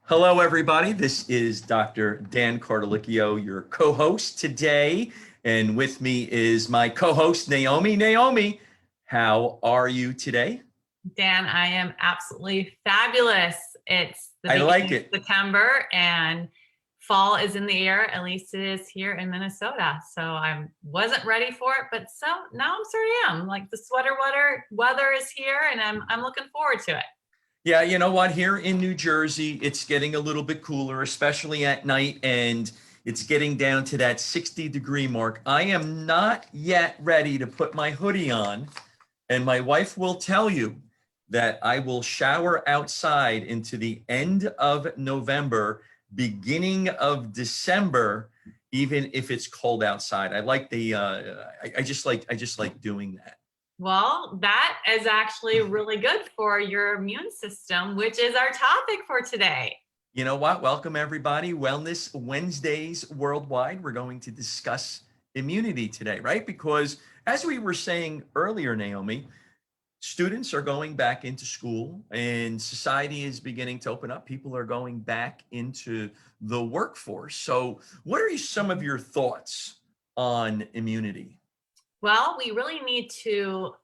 Hello, everybody. This is Dr. Dan Cardellichio, your co-host today. And with me is my co-host, Naomi. Naomi, how are you today? Dan, I am absolutely fabulous. It's the I like beginning it. of September and fall is in the air, at least it is here in Minnesota. So I wasn't ready for it, but so now I'm sort of am. Like the sweater weather is here and I'm looking forward to it. Yeah, you know what? Here in New Jersey, it's getting a little bit cooler, especially at night, and it's getting down to that 60-degree mark. I am not yet ready to put my hoodie on, and my wife will tell you that I will shower outside into the end of November, beginning of December, even if it's cold outside. I like I just like doing that. Well, that is actually really good for your immune system, which is our topic for today. You know what? Welcome, everybody. Wellness Wednesdays worldwide. We're going to discuss immunity today, right? Because as we were saying earlier, Naomi, students are going back into school and society is beginning to open up. People are going back into the workforce. So, what are some of your thoughts on immunity? Well, we really need to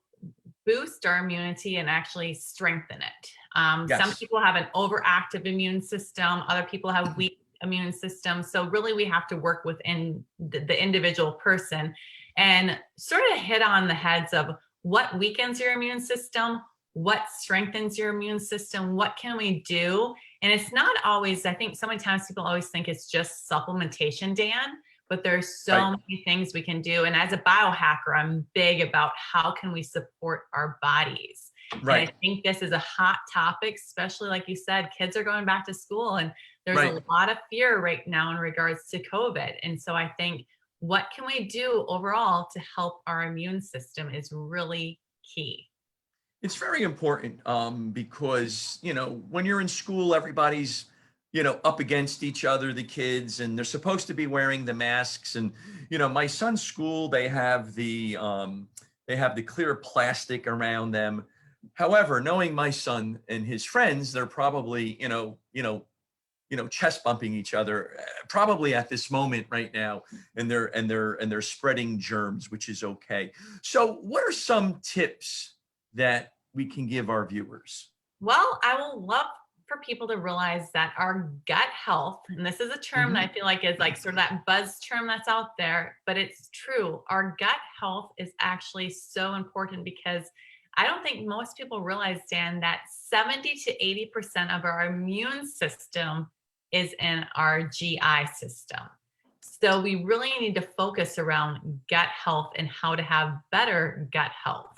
boost our immunity and actually strengthen it. Some Yes. people have an overactive immune system, other people have weak immune systems. So, really, we have to work within the individual person and sort of hit on the heads of what weakens your immune system, what strengthens your immune system, what can we do? And it's not always, I think so many times people always think it's just supplementation, Dan, but there's so Right. many things we can do. And as a biohacker, I'm big about how can we support our bodies. And I Right. think this is a hot topic, especially like you said, kids are going back to school and there's Right. a lot of fear right now in regards to COVID. And so I think what can we do overall to help our immune system is really key. It's very important because, when you're in school, everybody's, up against each other, the kids, and they're supposed to be wearing the masks. And, my son's school, they have the clear plastic around them. However, knowing my son and his friends, they're probably, chest bumping each other, probably at this moment right now, and they're spreading germs, which is okay. So, what are some tips that we can give our viewers? Well, I will love for people to realize that our gut health, and this is a term Hmm. that I feel like is like sort of that buzz term that's out there, but it's true. Our gut health is actually so important because I don't think most people realize, Dan, that 70 to 80% of our immune system is in our GI system. So we really need to focus around gut health and how to have better gut health.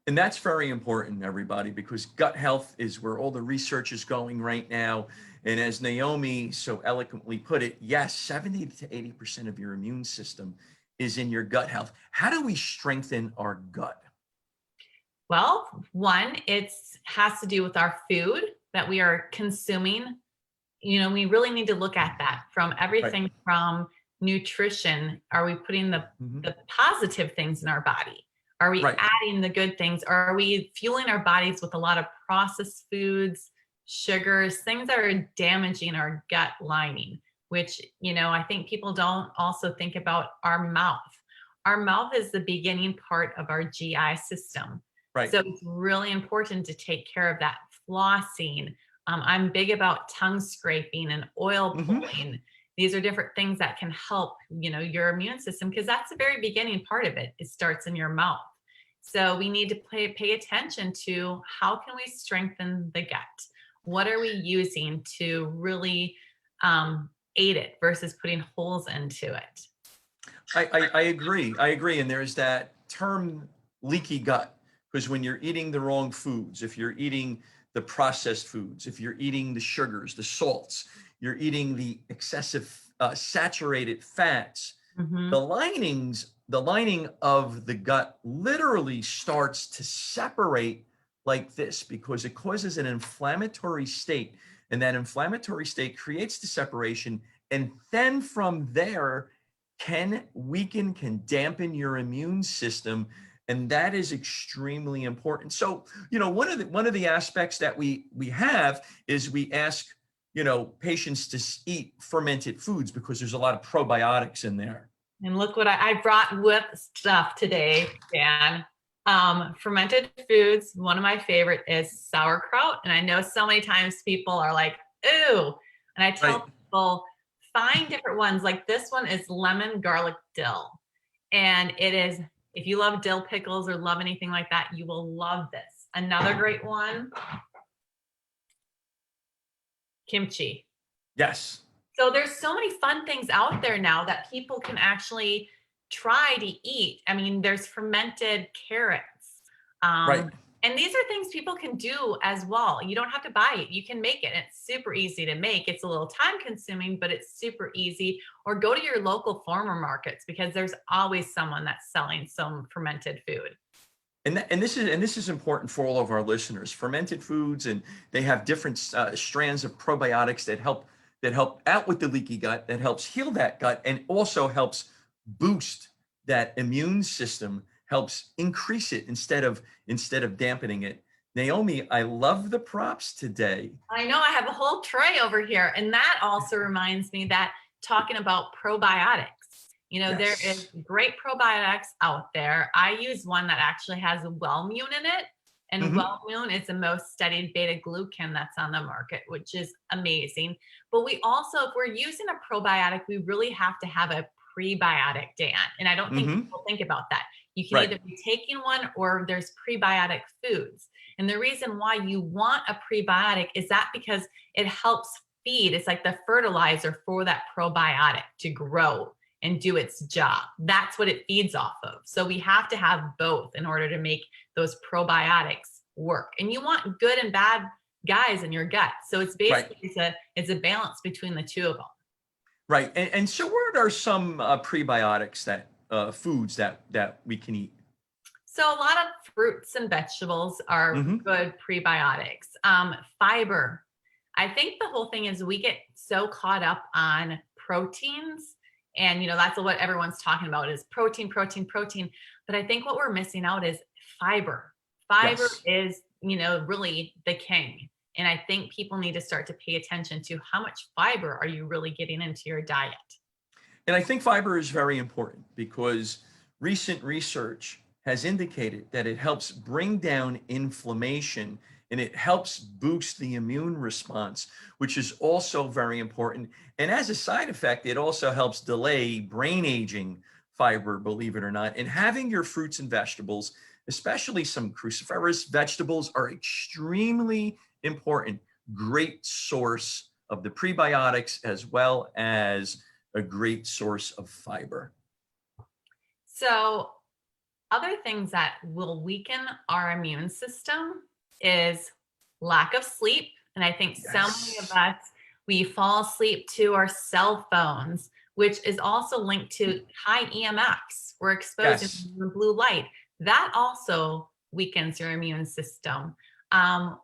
And that's very important, everybody, because gut health is where all the research is going right now. And as Naomi so eloquently put it, yes, 70 to 80% of your immune system is in your gut health. How do we strengthen our gut? Well, one, it's has to do with our food that we are consuming. We really need to look at that from Right. everything from nutrition. Are we putting the Hmm. the positive things in our body? Are we Right. adding the good things? Or are we fueling our bodies with a lot of processed foods, sugars, things that are damaging our gut lining? Which, I think people don't also think about our mouth. Our mouth is the beginning part of our GI system. Right. So it's really important to take care of that flossing. I'm big about tongue scraping and oil Hmm. pulling. These are different things that can help, your immune system because that's the very beginning part of it. It starts in your mouth. So we need to pay attention to how can we strengthen the gut? What are we using to really aid it versus putting holes into it? I agree. I agree. And there's that term leaky gut, because when you're eating the wrong foods, if you're eating the processed foods, if you're eating the sugars, the salts, you're eating the excessive saturated fats, Hmm. the lining of the gut literally starts to separate like this because it causes an inflammatory state. And that inflammatory state creates the separation. And then from there, can dampen your immune system, and that is extremely important. So, one of the aspects that we have is we ask patients to eat fermented foods because there's a lot of probiotics in there. And look what I brought with stuff today, Dan. Fermented foods, one of my favorite is sauerkraut. And I know so many times people are like, ooh. And I tell Right. people, find different ones. Like this one is lemon garlic dill. And it is, if you love dill pickles or love anything like that, you will love this. Another great one, kimchi. Yes. So there's so many fun things out there now that people can actually try to eat. I mean, there's fermented carrots. Right. And these are things people can do as well. You don't have to buy it. You can make it. It's super easy to make. It's a little time consuming, but it's super easy. Or go to your local farmer markets because there's always someone that's selling some fermented food. And this is important for all of our listeners. Fermented foods, and they have different strands of probiotics that help out with the leaky gut, that helps heal that gut, and also helps boost that immune system, helps increase it instead of dampening it. Naomi, I love the props today. I know I have a whole tray over here. And that also reminds me that talking about probiotics, there Yes. is great probiotics out there. I use one that actually has Wellmune in it. And Hmm. Wellmune is the most studied beta glucan that's on the market, which is amazing. But we also, if we're using a probiotic, we really have to have a prebiotic, Dan. And I don't think Hmm. people think about that. You can Right. either be taking one or there's prebiotic foods. And the reason why you want a prebiotic is that because it helps feed, it's like the fertilizer for that probiotic to grow and do its job. That's what it feeds off of. So we have to have both in order to make those probiotics work. And you want good and bad guys in your gut. So it's Right. basically it's a balance between the two of them. Right. And so, what are some prebiotics that foods that we can eat? So a lot of fruits and vegetables are Hmm. good prebiotics. Fiber. I think the whole thing is we get so caught up on proteins, and that's what everyone's talking about is protein, protein, protein. But I think what we're missing out is fiber. Fiber Yes. is, really the king. And I think people need to start to pay attention to how much fiber are you really getting into your diet. And I think fiber is very important because recent research has indicated that it helps bring down inflammation and it helps boost the immune response, which is also very important. And as a side effect, it also helps delay brain aging, fiber, believe it or not. And having your fruits and vegetables, especially some cruciferous vegetables, are extremely important. Great source of the prebiotics as well as a great source of fiber. So other things that will weaken our immune system is lack of sleep. And I think so many of Yes. us, we fall asleep to our cell phones, which is also linked to high EMFs. We're exposed to Yes. the blue light. That also weakens your immune system.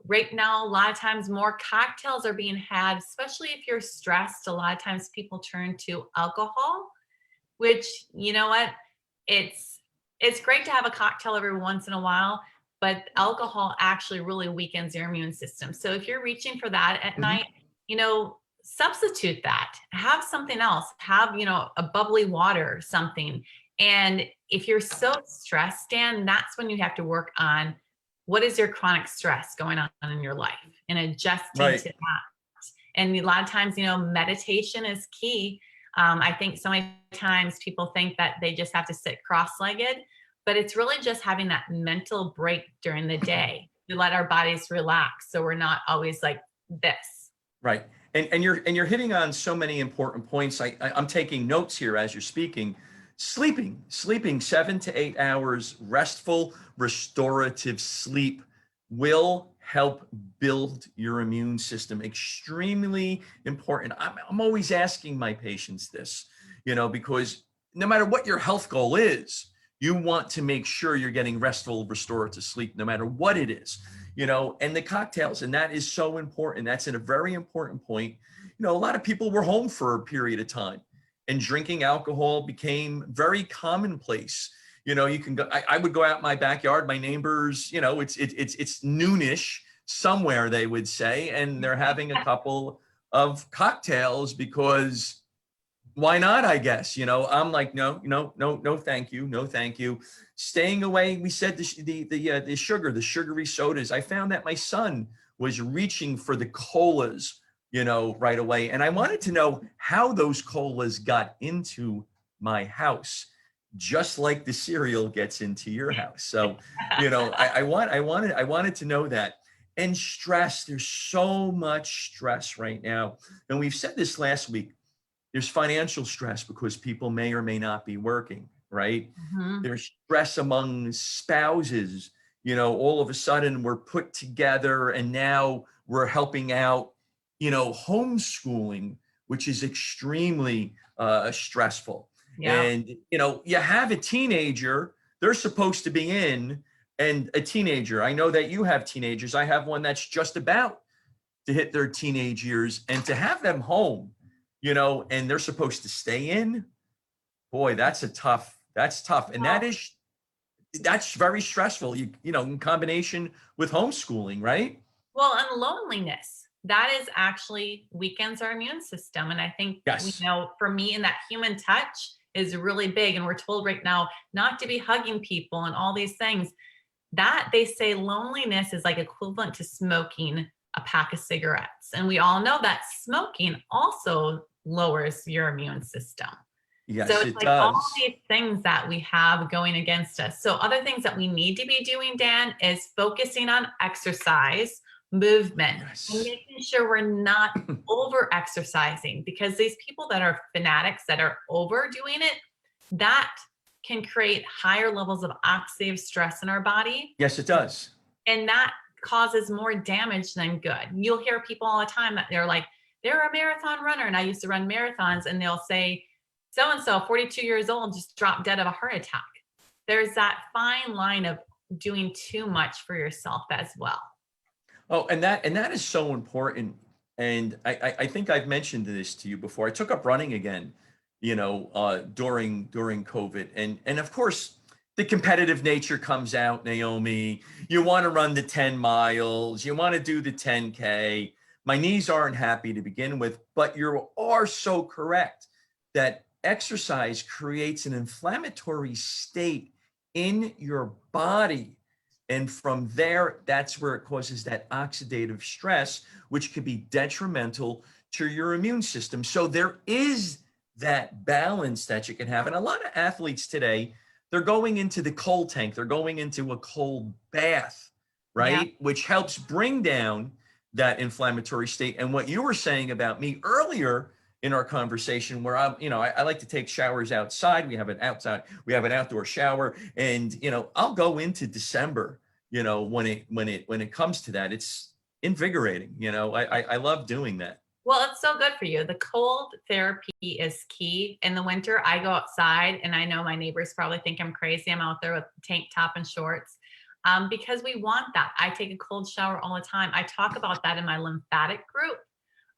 Right now, a lot of times more cocktails are being had, especially if you're stressed. A lot of times people turn to alcohol, which, you know what, it's great to have a cocktail every once in a while, but alcohol actually really weakens your immune system. So if you're reaching for that at Mhm. night, substitute that. Have something else. Have, a bubbly water or something. And if you're so stressed, Dan, that's when you have to work on what is your chronic stress going on in your life and adjusting to Right. that. And a lot of times, meditation is key. I think so many times people think that they just have to sit cross-legged, but it's really just having that mental break during the day to let our bodies relax so we're not always like this. Right. And you're hitting on so many important points. I'm taking notes here as you're speaking. Sleeping 7 to 8 hours, restful, restorative sleep will help build your immune system. Extremely important. I'm always asking my patients this, because no matter what your health goal is, you want to make sure you're getting restful, restorative sleep, no matter what it is, and the cocktails. And that is so important. That's a very important point. A lot of people were home for a period of time and drinking alcohol became very commonplace. You can go, I would go out my backyard, my neighbors, it's noonish somewhere, they would say, and they're having a couple of cocktails because why not, I guess, I'm like, no, no, no, no, thank you. No, thank you. Staying away. We said the sugar, the sugary sodas. I found that my son was reaching for the colas, right away. And I wanted to know how those colas got into my house, just like the cereal gets into your house. So, I wanted to know that. And stress, there's so much stress right now. And we've said this last week. There's financial stress because people may or may not be working, right? Mhm. There's stress among spouses. All of a sudden we're put together and now we're helping out, homeschooling, which is extremely stressful. Yeah. And, you have a teenager, they're supposed to be in, and a teenager, I know that you have teenagers. I have one that's just about to hit their teenage years, and to have them home, and they're supposed to stay in, boy, that's tough. And that's very stressful, in combination with homeschooling, right? Well, and loneliness, that is actually weakens our immune system. And I think, Yes. for me, and that human touch is really big. And we're told right now not to be hugging people and all these things. That they say loneliness is like equivalent to smoking a pack of cigarettes. And we all know that smoking also lowers your immune system. So Yes, it's it like all does. these things that we have going against us. So other things that we need to be doing, Dan, is focusing on exercise, movement, and Yes. making sure we're not over exercising, because these people that are fanatics that are overdoing it, that can create higher levels of oxidative stress in our body. Yes, it does. And that causes more damage than good. You'll hear people all the time that they're like, they're a marathon runner. And I used to run marathons, and they'll say, so and so, 42 years old, just dropped dead of a heart attack. There's that fine line of doing too much for yourself as well. Oh, and that is so important. And I think I've mentioned this to you before. I took up running again, during COVID, and of course the competitive nature comes out. Naomi, you want to run the 10 miles, you want to do the 10K. My knees aren't happy to begin with, but you are so correct that exercise creates an inflammatory state in your body. And from there, that's where it causes that oxidative stress, which could be detrimental to your immune system. So there is that balance that you can have. And a lot of athletes today, they're going into the cold tank, they're going into a cold bath, Yeah. right? Which helps bring down that inflammatory state. And what you were saying about me earlier in our conversation, where I like to take showers outside. We have an outdoor shower, and I'll go into December. When it comes to that, it's invigorating. I love doing that. Well, it's so good for you. The cold therapy is key. In the winter, I go outside, and I know my neighbors probably think I'm crazy. I'm out there with tank top and shorts, because we want that. I take a cold shower all the time. I talk about that in my lymphatic group.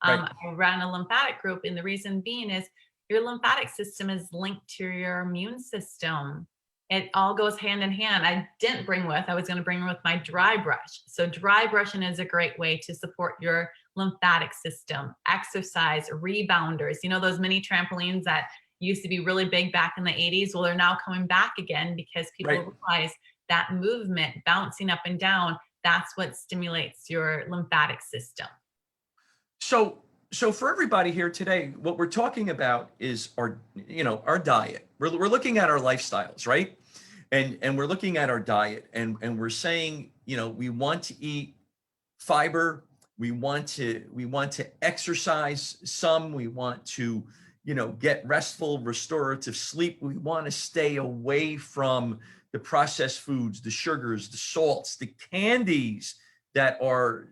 Right. I run a lymphatic group, and the reason being is your lymphatic system is linked to your immune system. It all goes hand in hand. I was going to bring with my dry brush. So dry brushing is a great way to support your lymphatic system. Exercise, rebounders, those mini trampolines that used to be really big back in the 80s. Well, they're now coming back again because people Right. realize that movement, bouncing up and down, that's what stimulates your lymphatic system. So for everybody here today, what we're talking about is our diet. We're looking at our lifestyles, right? And we're looking at our diet, and we're saying, we want to eat fiber, we want to exercise some, we want to, get restful, restorative sleep. We want to stay away from the processed foods, the sugars, the salts, the candies that are,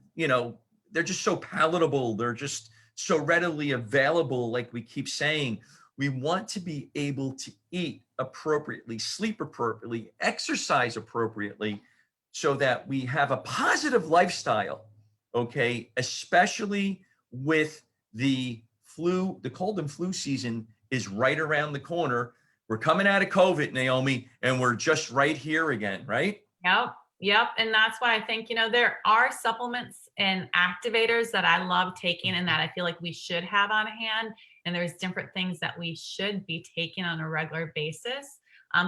they're just so palatable. They're just so readily available. Like we keep saying, we want to be able to eat appropriately, sleep appropriately, exercise appropriately, so that we have a positive lifestyle. Okay. Especially with the cold and flu season is right around the corner. We're coming out of COVID, Naomi, and we're just right here again, right? Yep. Yep. And that's why I think, there are supplements and activators that I love taking and that I feel like we should have on hand. And there's different things that we should be taking on a regular basis,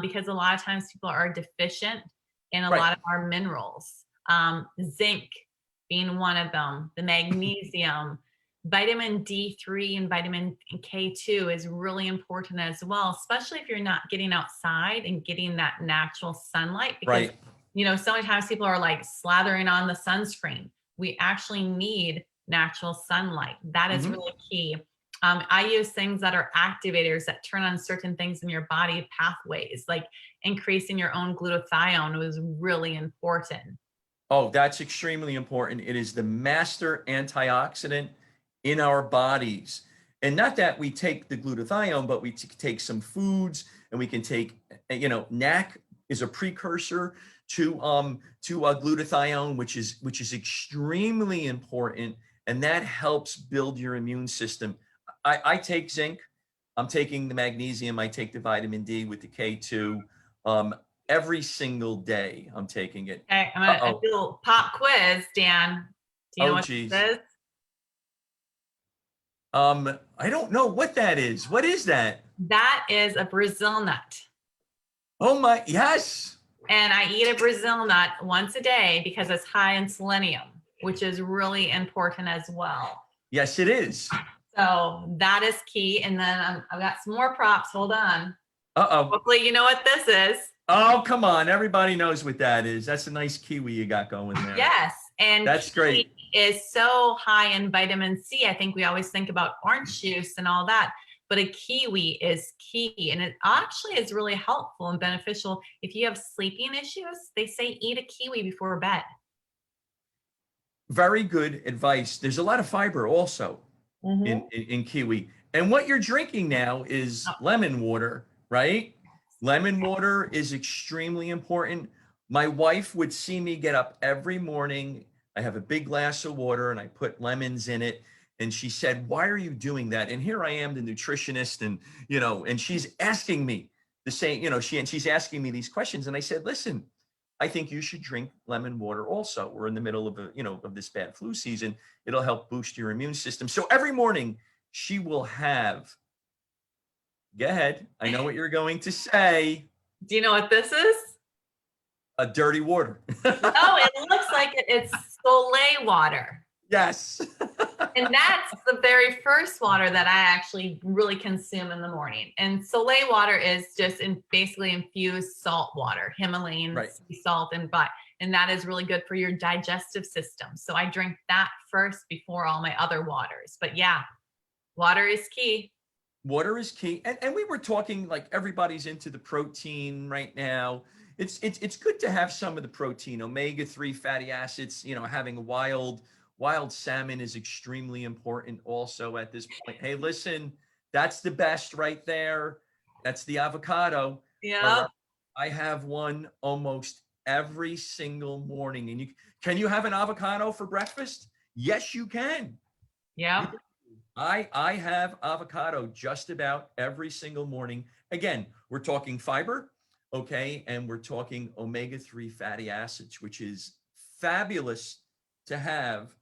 because a lot of times people are deficient in a Right. lot of our minerals. Zinc being one of them, the magnesium, vitamin D3 and vitamin K2 is really important as well, especially if you're not getting outside and getting that natural sunlight, because Right. so many times people are like slathering on the sunscreen. We actually need natural sunlight. That is Hmm. really key. I use things that are activators that turn on certain things in your body pathways, like increasing your own glutathione was really important. Oh, that's extremely important. It is the master antioxidant in our bodies. And not that we take the glutathione, but we take some foods, and we can take, NAC is a precursor to glutathione, which is extremely important, and that helps build your immune system. I take zinc, I'm taking the magnesium, I take the vitamin D with the K2. Um, every single day I'm taking it. Okay, I'm gonna Uh-oh. do a little pop quiz, Dan. Do you know Oh, what geez. this is? I don't know what that is. What is that? That is a Brazil nut. Oh my, yes. And I eat a Brazil nut once a day because it's high in selenium, which is really important as well. Yes, it is. So that is key. And then I've got some more props. Hold on. Uh-oh. Hopefully, you know what this is. Oh, come on. Everybody knows what that is. That's a nice kiwi you got going there. Yes. And That's kiwi great. is so high in vitamin C. I think we always think about orange juice and all that, but a kiwi is key. And it actually is really helpful and beneficial. If you have sleeping issues, they say eat a kiwi before bed. Very good advice. There's a lot of fiber also in, Mm-hmm. in kiwi. And what you're drinking now is Oh, lemon water, right? Lemon water is extremely important. My wife would see me get up every morning. I have a big glass of water and I put lemons in it. And she said, "Why are you doing that?" And here I am, the nutritionist, and she's asking me the same, she's asking me these questions. And I said, "Listen, I think you should drink lemon water also. We're in the middle of of this bad flu season. It'll help boost your immune system." So every morning she will have, go ahead. I know what you're going to say. do you know what this is? A dirty water. No, it looks like it's Soleil water. Yes. And that's the very first water that I actually really consume in the morning. And Soleil water is just basically infused salt water, Himalayan Right. sea salt, and that is really good for your digestive system. So I drink that first before all my other waters. But yeah, water is key. Water is key. And we were talking, like, everybody's into the protein right now. It's good to have some of the protein, omega-3 fatty acids, having wild salmon is extremely important also at this point. Hey, listen, that's the best right there. That's the avocado. All Yeah. right. I have one almost every single morning. And can you have an avocado for breakfast? Yes, you can. You Yeah. I have avocado just about every single morning. Again, we're talking fiber, okay, and we're talking omega-3 fatty acids, which is fabulous to have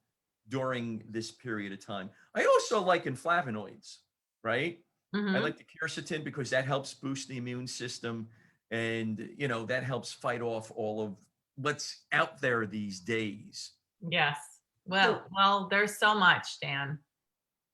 during this period of time. I also like flavonoids, right? I Hmm. like the quercetin because that helps boost the immune system, and that helps fight off all of what's out there these days. Yes. So Well, there's so much, Dan.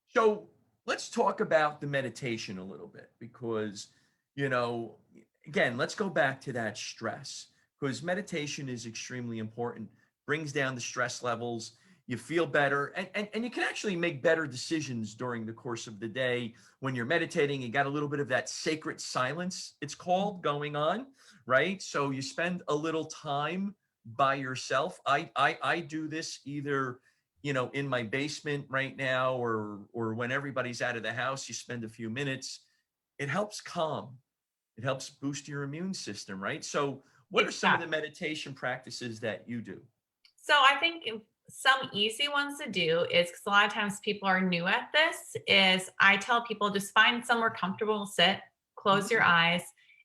So let's talk about the meditation a little bit because, you know, again, let's go back to that stress because meditation is extremely important, brings down the stress levels. You feel better, and you can actually make better decisions during the course of the day when you're meditating. You got a little bit of that sacred silence, it's called, going on, right? So you spend a little time by yourself. I do this either in my basement right now, or when everybody's out of the house, you spend a few minutes. It helps calm. It helps boost your immune system, right? So what are some Yeah. of the meditation practices that you do? So I think some easy ones to do is, because a lot of times people are new at this, is I tell people just find somewhere comfortable to sit, close your eyes,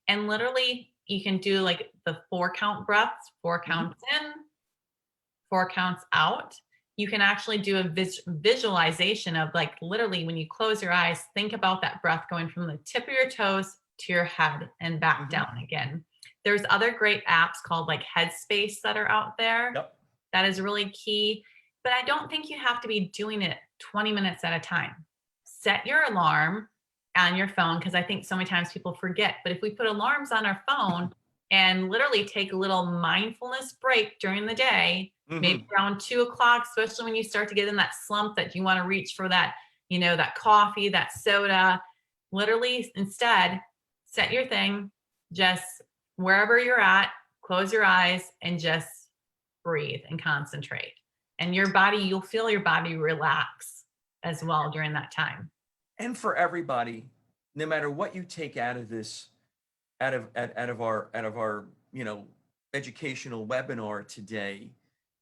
and literally you can do like the 4 count breaths, 4 counts in, 4 counts out. You can actually do a visualization of like literally when you close your eyes, think about that breath going from the tip of your toes to your head and back down again. There's other great apps called like Headspace that are out there. Yep. That is really key. But I don't think you have to be doing it 20 minutes at a time. Set your alarm on your phone, because I think so many times people forget. But if we put alarms on our phone and literally take a little mindfulness break during the day, maybe around 2 o'clock, especially when you start to get in that slump that you want to reach for that, that coffee, that soda, literally instead set your thing, just wherever you're at, close your eyes and just breathe and concentrate. And you'll feel your body relax as well during that time. And for everybody, no matter what you take out of this, out of our educational webinar today,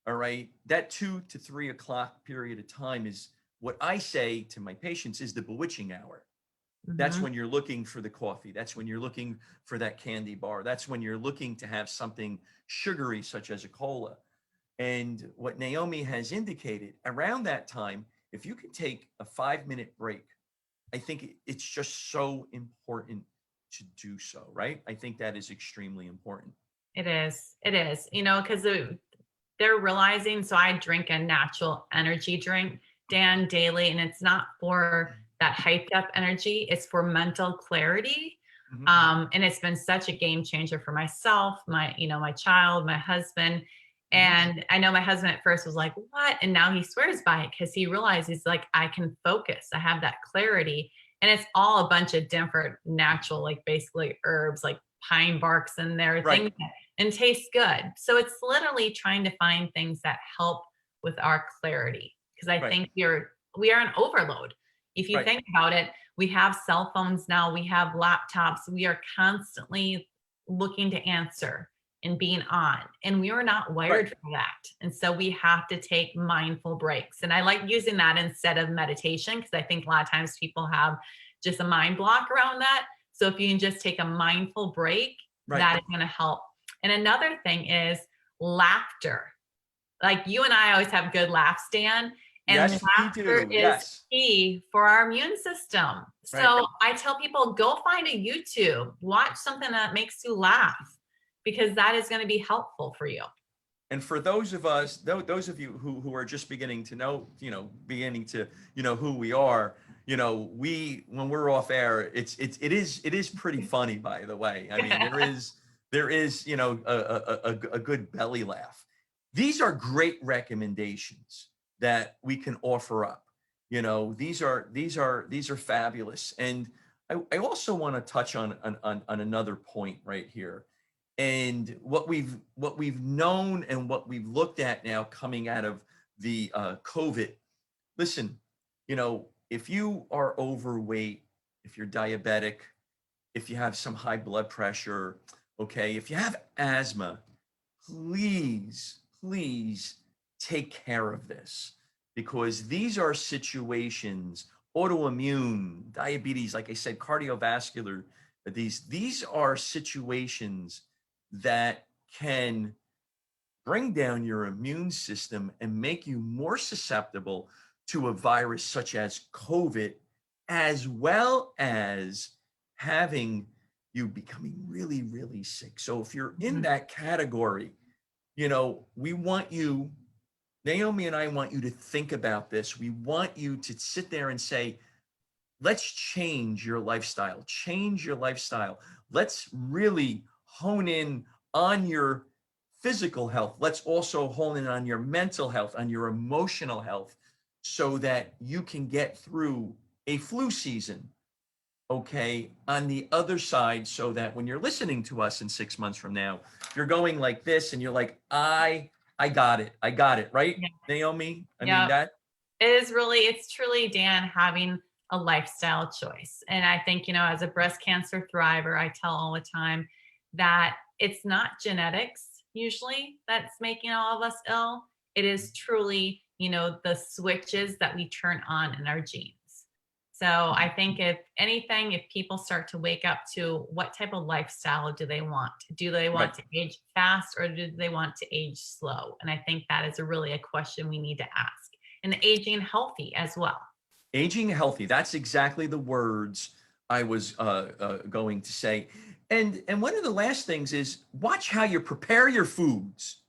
all right, that 2 to 3 o'clock period of time is what I say to my patients is the bewitching hour. That's when you're looking for the coffee. That's when you're looking for that candy bar. That's when you're looking to have something sugary, such as a cola. And what Naomi has indicated around that time, if you can take a 5-minute break, I think it's just so important to do so, right? I think that is extremely important. It is, because they're realizing, so I drink a natural energy drink, Dan, daily, and it's not for that hyped up energy, it's for mental clarity. And it's been such a game changer for myself, my child, my husband. And I know my husband at first was like, what? And now he swears by it because he realizes like, I can focus, I have that clarity. And it's all a bunch of different natural, like basically herbs, like pine barks in there, things and taste good. So it's literally trying to find things that help with our clarity. Because I think we are in overload. If you think about it, we have cell phones now, we have laptops, we are constantly looking to answer and being on, and we are not wired for that. And so we have to take mindful breaks. And I like using that instead of meditation, because I think a lot of times people have just a mind block around that. So if you can just take a mindful break, that is going to help. And another thing is laughter. Like you and I always have good laughs, Dan. And laughter is key for our immune system. So I tell people, go find a YouTube, watch something that makes you laugh, because that is going to be helpful for you. And for those of us, those of you who are just beginning to know, who we are, when we're off air, it is pretty funny, by the way. I mean, there is a good belly laugh. These are great recommendations that we can offer up. These are fabulous. And I also want to touch on another point right here. And what we've known and what we've looked at now coming out of the COVID. Listen, if you are overweight, if you're diabetic, if you have some high blood pressure, okay, if you have asthma, please take care of this, because these are situations, autoimmune, diabetes, like I said, cardiovascular, these are situations that can bring down your immune system and make you more susceptible to a virus such as COVID, as well as having you becoming really, really sick. So if you're in that category, we want you, Naomi and I want you to think about this. We want you to sit there and say, let's change your lifestyle. Let's really hone in on your physical health. Let's also hone in on your mental health, on your emotional health, so that you can get through a flu season, okay, on the other side, so that when you're listening to us in 6 months from now, you're going like this and you're like, I got it, right, Naomi? I mean, that it's truly, Dan, having a lifestyle choice. And I think, as a breast cancer thriver, I tell all the time that it's not genetics usually that's making all of us ill. It is truly, the switches that we turn on in our genes. So I think if anything, if people start to wake up to what type of lifestyle do they want? Do they want Right. to age fast or do they want to age slow? And I think that is really a question we need to ask. And the aging healthy as well. Aging healthy. That's exactly the words I was going to say. And one of the last things is watch how you prepare your foods.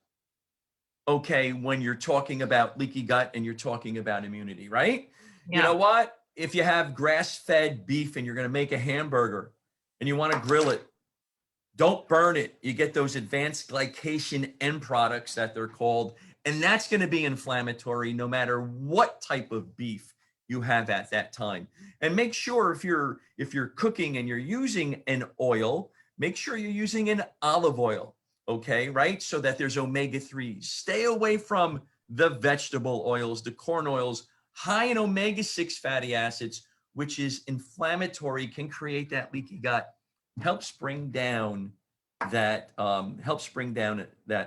Okay, when you're talking about leaky gut and you're talking about immunity, right? You know Yeah. what? If you have grass-fed beef and you're going to make a hamburger and you want to grill it, don't burn it. You get those advanced glycation end products that they're called, and that's going to be inflammatory no matter what type of beef you have at that time. And make sure if you're cooking and you're using an oil, make sure you're using an olive oil, okay, right? So that there's omega-3s. Stay away from the vegetable oils, the corn oils, high in omega-6 fatty acids, which is inflammatory, can create that leaky gut, helps bring down that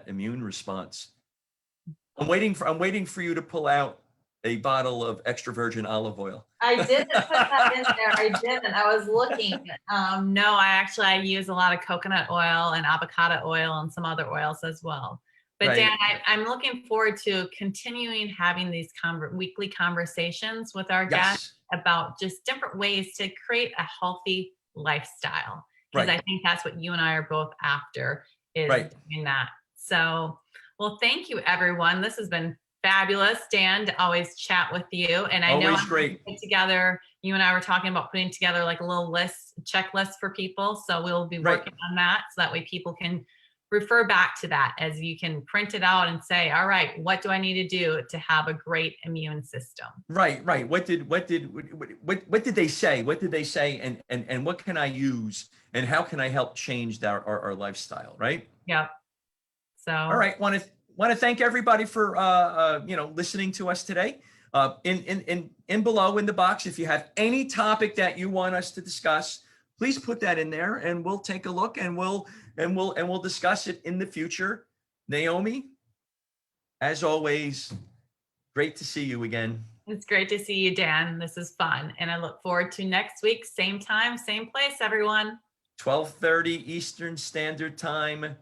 immune response. I'm waiting for you to pull out a bottle of extra virgin olive oil. I didn't put that in there. I didn't. I was looking. No, I use a lot of coconut oil and avocado oil and some other oils as well. But Right. Dan, I'm looking forward to continuing having these weekly conversations with our guests Yes. about just different ways to create a healthy lifestyle. Because Right. I think that's what you and I are both after, is Right. doing that. So, well, thank you, everyone. This has been fabulous, Dan, to always chat with you. And I know Always I'm great. put together, you and I were talking about putting together like a little checklist for people. So we'll be Right. working on that so that way people can refer back to that, as you can print it out and say, all right, what do I need to do to have a great immune system? Right. What did they say? What did they say? And what can I use? And how can I help change our lifestyle? Right. Yep. So All right. Want to thank everybody for listening to us today. In below in the box, if you have any topic that you want us to discuss, please put that in there, and we'll take a look, and we'll discuss it in the future. Naomi, as always, great to see you again. it's great to see you, Dan. This is fun. And I look forward to next week, same time, same place, everyone. 12:30 Eastern Standard Time.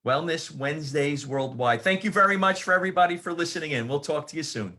Wellness Wednesdays worldwide. Thank you very much for everybody for listening in. We'll talk to you soon.